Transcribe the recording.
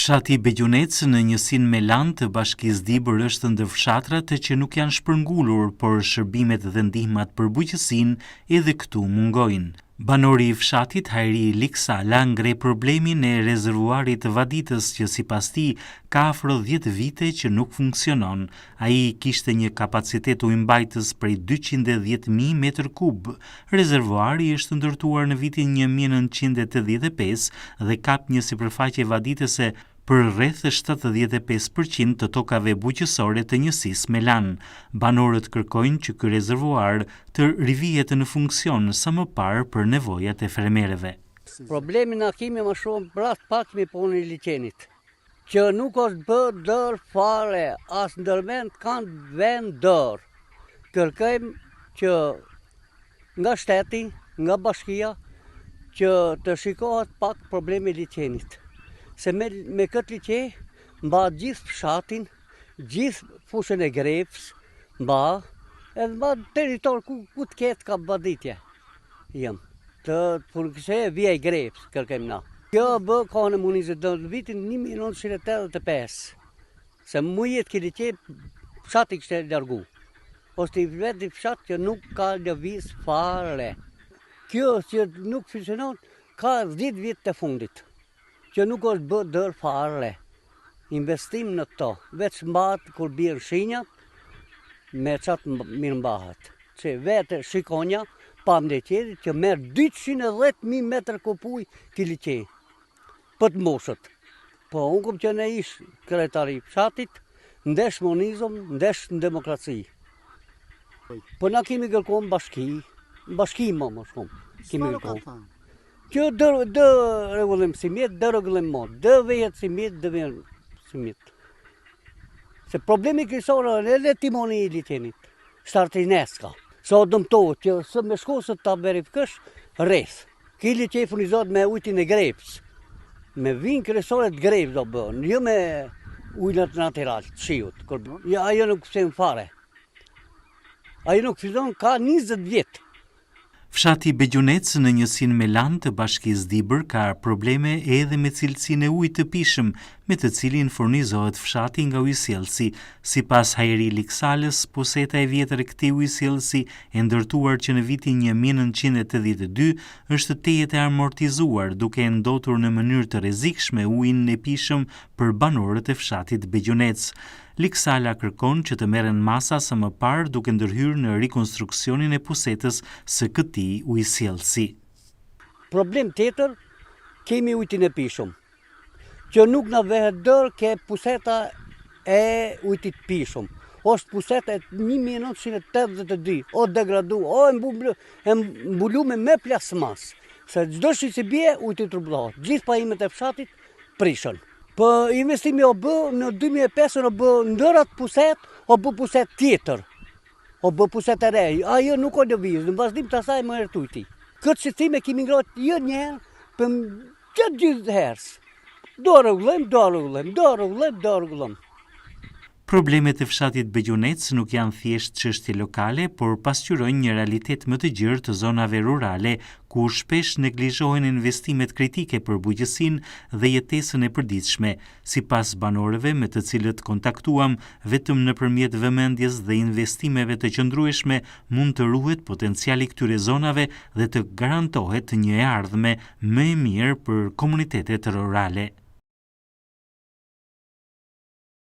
Fshati Begjunec në njësinë Melan të bashkisë Dibër është ndër fshatrat që nuk janë shpërngulur, por shërbimet dhe ndihmat për bujqësinë edhe këtu mungojnë. Banori i fshatit Hajri Liksala ngre problemin e rezervuarit të Vaditës që sipas tij ka afro 10 vite që nuk funksionon. Ai kishte një kapacitet ujëmbajtës prej 210.000 metër kub. Rezervuari është ndërtuar në vitin 1985 dhe kap një sipërfaqe vaditëse për rreth 75% të tokave bujqësore të njësisë Melan. Banorët kërkojnë që ky rezervuar të rivihet në funksion sa më parë për nevojat e fermerëve. Problemi na kemi më shumë rast pak me punën e liçenit, që nuk është bërë dër fare, as ndërmend kanë vend dër. Kërkojmë që nga shteti, nga bashkia, që të shikohet pak problemi i liçenit. Se me këtë liçe mba gjithë fshatin, gjithë fushën e Grepës, mba edhe territor ku të ketë ka vaditje. Të përkëse vija i Grepës, kërkejmë na. Kjo bë kohën e munizit në vitin 1985, se mujet ki liçe fshati kështë largu. Është i vetë fshat që nuk ka lëviz fare. Kjo që nuk funksionon ka 10 vjet të fundit, që nuk është bërë dër fare. Investim në këto, veç mbahet kur bjerë shinja, me qatë mirë mbahet. Që vetë shikonja, pa mdeqeri, që merë 210.000 metër kupuj ki liçe, për të moshët. Po, unë kom që ne ishë kretari fshatit, ndesh monizëm, ndesh në demokraci. Po na kemi kërkom bashki më shumë, kemi kërkom. Që dë regullim simjet, dë regullim mod, dë vejet simjet, dë vejet simjet. Se problemi kryesor edhe timoni i liçenit, startineska. So dëmtohet që së me shkosët ta verifikosh rreth. Ki liçe furnizot me ujtin e Grepës, me vinë kryesoret Grepës do bën, jo me ujnat natural, të shiut. Ajo nuk fsen fare. Ajo nuk fizon ka 20 vjet. Fshati Begjunec në njësinë Melan të bashkisë Dibër ka probleme edhe me cilësinë e ujit të pishëm, me të cilin furnizohet fshati nga ujësjellësi. Sipas Hajri Liksalës, puseta e vjetër e këtij ujësjellësi e ndërtuar që në vitin 1982 është tejet e amortizuar, duke ndotur në mënyrë të rrezikshme ujin e pishëm për banorët e fshatit Begjunec. Liksala kërkon që të merren masa së më parë duke ndërhyrë në rikonstruksionin e pusetës së këtij ujësjellësi. Problem tjetër, kemi ujtin e pishëm, që nuk na vehet dër ke puseta e ujtit pishëm. Është puseta e 1982, o degradu, o e mbulume me plasmas. Se çdo shi që bie, ujti truplohet. Gjithë pajimet e fshatit prishën. Po investimi o bë në 2005 o bë ndërat puset, o bë puset tjetër, o bë puset e rej. Ajo nuk o lëviz, në vazhdim të asaj më ertujti. Këtë shqetësime kemi ngrot jo njerë, për gjatë gjithë herës. Do rregullojmë. Problemet e fshatit Begjunec nuk janë thjesht çështje lokale, por pasqyrojnë një realitet më të gjerë të zonave rurale, ku shpesh neglizhohen investimet kritike për bujqësinë dhe jetesën e përditshme. Sipas banorëve me të cilët kontaktuam, vetëm nëpërmjet vëmendjes dhe investimeve të qëndrueshme mund të ruhet potenciali këtyre zonave dhe të garantohet një ardhme më e mirë për komunitetet rurale.